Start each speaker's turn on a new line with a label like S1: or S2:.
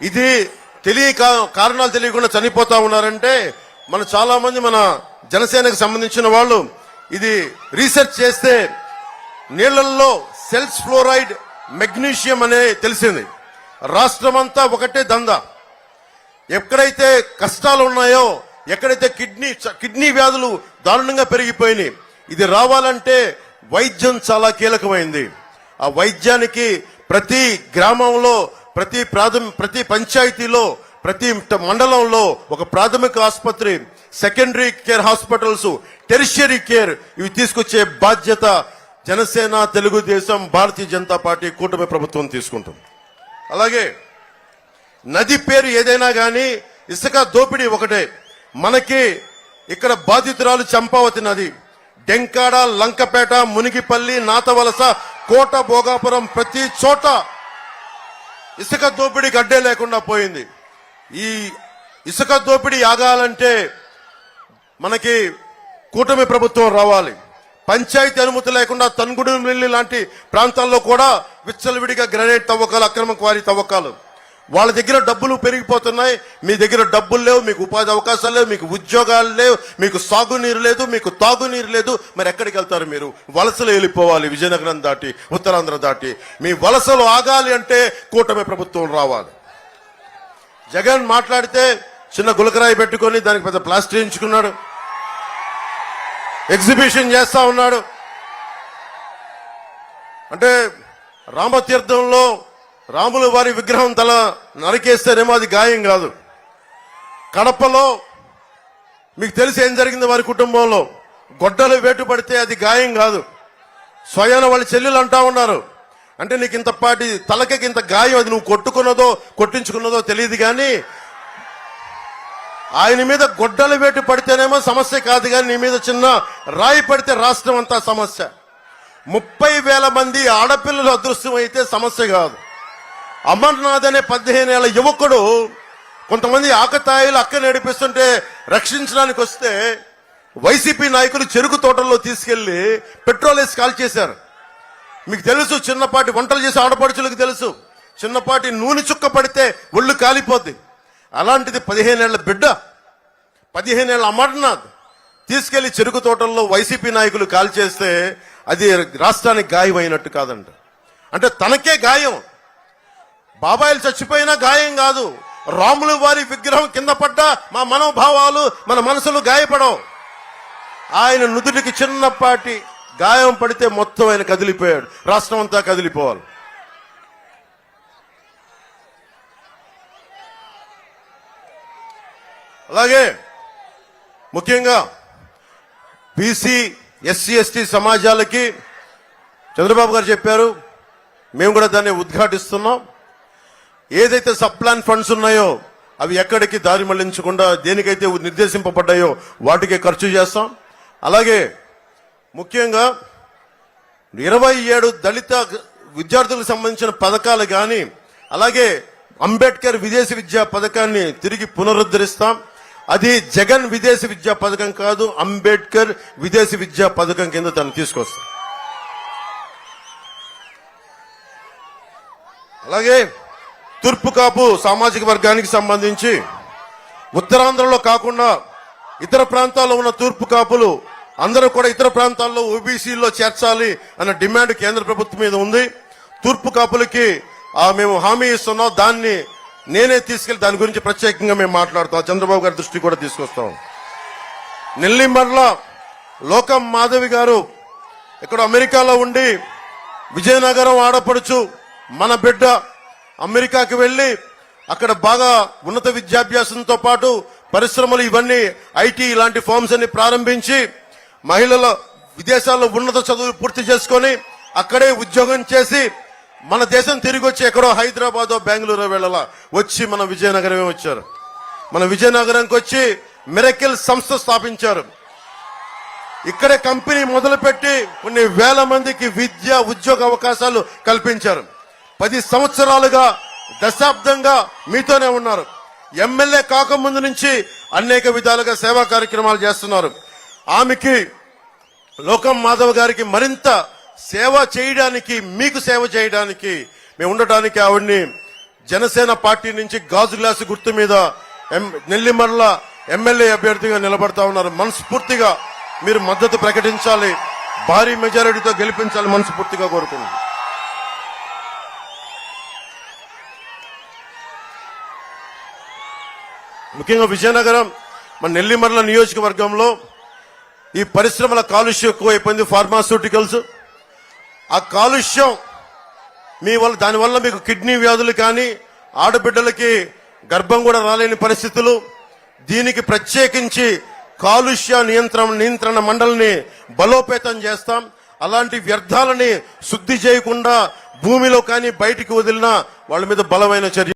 S1: ఇది కారణాలు తెలియకుండా చనిపోతా ఉన్నారంటే మన చాలా మంది మన జనసేనకు సంబంధించిన వాళ్ళు ఇది రీసెర్చ్ చేస్తే నీళ్లలో సెల్స్ ఫ్లోరైడ్ మెగ్నీషియం అనే తెలిసింది. రాష్ట్రమంతా ఒకటే దందా. ఎక్కడైతే కష్టాలు ఉన్నాయో, ఎక్కడైతే కిడ్నీ వ్యాధులు దారుణంగా పెరిగిపోయినాయి, ఇది రావాలంటే వైద్యం చాలా కీలకమైంది. ఆ వైద్యానికి ప్రతి గ్రామంలో, ప్రతి పంచాయతీలో, ప్రతి మండలంలో ఒక ప్రాథమిక ఆసుపత్రి, secondary care hospitals, tertiary care ఇవి తీసుకొచ్చే బాధ్యత జనసేన, తెలుగుదేశం, భారతీయ జనతా పార్టీ కూటమి ప్రభుత్వం తీసుకుంటుంది. అలాగే నది పేరు ఏదైనా కానీ ఇసుక దోపిడీ ఒకటే. మనకి ఇక్కడ బాధితురాలు చంపావతి నది, డెంకాడ, లంకపేట, మునిగిపల్లి, నాతవలస, కోట, భోగాపురం ప్రతి చోట ఇసుక దోపిడీకి అడ్డే లేకుండా పోయింది. ఈ ఇసుక దోపిడీ ఆగాలంటే మనకి కూటమి ప్రభుత్వం రావాలి. పంచాయతీ అనుమతి లేకుండా తన్గుడుమిల్లి లాంటి ప్రాంతాల్లో కూడా విచ్చలవిడిగా గ్రానైట్ తవ్వకాలు, అక్రమ క్వారీ తవ్వకాలు. వాళ్ళ దగ్గర డబ్బులు పెరిగిపోతున్నాయి, మీ దగ్గర డబ్బులు లేవు, మీకు ఉపాధి అవకాశాలు లేవు, మీకు ఉద్యోగాలు లేవు, మీకు సాగునీరు లేదు, మీకు తాగునీరు లేదు. మరి ఎక్కడికి వెళ్తారు మీరు? వలసలు వెళ్ళిపోవాలి, విజయనగరం దాటి, ఉత్తరాంధ్ర దాటి. మీ వలసలు ఆగాలి అంటే కూటమి ప్రభుత్వం రావాలి. జగన్ మాట్లాడితే చిన్న గులకరాయి పెట్టుకొని దానికి పెద్ద ప్లాస్టర్ ఎంచుకున్నాడు, ఎగ్జిబిషన్ చేస్తా ఉన్నాడు. అంటే రామతీర్థంలో రాముల వారి విగ్రహం తల నరికేస్తేనేమో అది గాయం కాదు. కడపలో మీకు తెలిసి ఏం జరిగింది వారి కుటుంబంలో, గొడ్డలు వేటు పడితే అది గాయం కాదు. స్వయాన వాళ్ళ చెల్లెలు అంటా ఉన్నారు, అంటే నీకు ఇంతపాటి తలకి ఇంత గాయం, అది నువ్వు కొట్టుకున్నదో కొట్టించుకున్నదో తెలియదు, కానీ ఆయన మీద గొడ్డల వేటు పడితేనేమో సమస్య కాదు, కానీ నీ మీద చిన్న రాయి పడితే రాష్ట్రం అంతా సమస్య. 30,000 మంది ఆడపిల్లలు అదృశ్యం అయితే సమస్య కాదు. అమర్నాథ్ అనే 15 ఏళ్ల యువకుడు కొంతమంది ఆకతాయిలు అక్క నడిపిస్తుంటే రక్షించడానికి వస్తే వైసీపీ నాయకులు చెరుకు తోటల్లో తీసుకెళ్లి పెట్రోల్ వేసి కాల్ చేశారు. మీకు తెలుసు, చిన్నపాటి వంటలు చేసే ఆడపడుచులకు తెలుసు, చిన్నపాటి నూనె చుక్క పడితే ఒళ్ళు కాలిపోద్ది. అలాంటిది 15 ఏళ్ల బిడ్డ, 15 ఏళ్ల అమర్నాథ్ తీసుకెళ్లి చెరుకు తోటల్లో వైసీపీ నాయకులు కాల్ చేస్తే అది రాష్ట్రానికి గాయం అయినట్టు కాదంట. అంటే తనకే గాయం. బాబాయిలు చచ్చిపోయినా గాయం కాదు, రాముల వారి విగ్రహం కింద పడ్డా మా మనోభావాలు, మన మనసులు గాయపడవు. ఆయన నుదుటికి చిన్నపాటి గాయం పడితే మొత్తం ఆయన కదిలిపోయాడు, రాష్ట్రం అంతా కదిలిపోవాలి. అలాగే ముఖ్యంగా బీసీ, ఎస్సీ, ఎస్టీ సమాజాలకి చంద్రబాబు గారు చెప్పారు, మేము కూడా దాన్ని ఉద్ఘాటిస్తున్నాం. ఏదైతే సబ్ ప్లాన్ ఫండ్స్ ఉన్నాయో అవి ఎక్కడికి దారి మళ్లించకుండా దేనికైతే నిర్దేశింపబడ్డాయో వాటికే ఖర్చు చేస్తాం. అలాగే ముఖ్యంగా 27 దళిత విద్యార్థులకు సంబంధించిన పథకాలు కానీ, అలాగే అంబేద్కర్ విదేశీ విద్యా పథకాన్ని తిరిగి పునరుద్ధరిస్తాం. అది జగన్ విదేశీ విద్యా పథకం కాదు, అంబేద్కర్ విదేశీ విద్యా పథకం కింద దాన్ని తీసుకొస్తాం. అలాగే తూర్పు కాపు సామాజిక వర్గానికి సంబంధించి ఉత్తరాంధ్రలో కాకుండా ఇతర ప్రాంతాల్లో ఉన్న తూర్పు కాపులు అందరూ కూడా ఇతర ప్రాంతాల్లో ఓబీసీలో చేర్చాలి అన్న డిమాండ్ కేంద్ర ప్రభుత్వం మీద ఉంది. తూర్పు కాపులకి మేము హామీ ఇస్తున్నాం, దాన్ని నేనే తీసుకెళ్లి దాని గురించి ప్రత్యేకంగా మేము మాట్లాడుతాం, చంద్రబాబు గారి దృష్టి కూడా తీసుకొస్తాం. నెల్లిమర్ల లోకం మాధవి గారు ఇక్కడ అమెరికాలో ఉండి విజయనగరం ఆడపడుచు మన బిడ్డ అమెరికాకి వెళ్లి అక్కడ బాగా ఉన్నత విద్యాభ్యాసంతో పాటు పరిశ్రమలు ఇవన్నీ ఐటీ ఇలాంటి ఫార్మ్స్ అన్ని ప్రారంభించి మహిళల విదేశాల్లో ఉన్నత చదువులు పూర్తి చేసుకొని అక్కడే ఉద్యోగం చేసి మన దేశం తిరిగి వచ్చి ఎక్కడో హైదరాబాదో బెంగళూరు వెళ్ళాలా వచ్చి మన విజయనగరమే వచ్చారు. మన విజయనగరంకి వచ్చి మిరకిల్ సంస్థ స్థాపించారు. ఇక్కడే కంపెనీ మొదలుపెట్టి కొన్ని వేల మందికి విద్య, ఉద్యోగ అవకాశాలు కల్పించారు. 10 సంవత్సరాలుగా, దశాబ్దంగా మీతోనే ఉన్నారు. ఎమ్మెల్యే కాకముందు నుంచి అనేక విధాలుగా సేవా కార్యక్రమాలు చేస్తున్నారు. ఆమెకి లోకం మాధవ్ గారికి మరింత సేవ చేయడానికి, మీకు సేవ చేయడానికి, మేము ఉండటానికి ఆవిడ్ని జనసేన పార్టీ నుంచి గాజు గ్లాసు గుర్తు మీద నెల్లిమర్ల ఎమ్మెల్యే అభ్యర్థిగా నిలబడతా ఉన్నారు. మనస్ఫూర్తిగా మీరు మద్దతు ప్రకటించాలి, భారీ మెజారిటీతో గెలిపించాలి మనస్ఫూర్తిగా కోరుకుంటున్నాను. ముఖ్యంగా విజయనగరం మన నెల్లిమర్ల నియోజకవర్గంలో ఈ పరిశ్రమల కాలుష్యం ఎక్కువైపోయింది, ఫార్మాస్యూటికల్స్. ఆ కాలుష్యం దానివల్ల మీకు కిడ్నీ వ్యాధులు కానీ ఆడబిడ్డలకి గర్భం కూడా రాలేని పరిస్థితులు. దీనికి ప్రత్యేకించి కాలుష్య నియంత్రణ మండలిని బలోపేతం చేస్తాం. అలాంటి వ్యర్థాలని శుద్ధి చేయకుండా భూమిలో కానీ బయటికి వదిలినా వాళ్ళ మీద బలమైన చర్య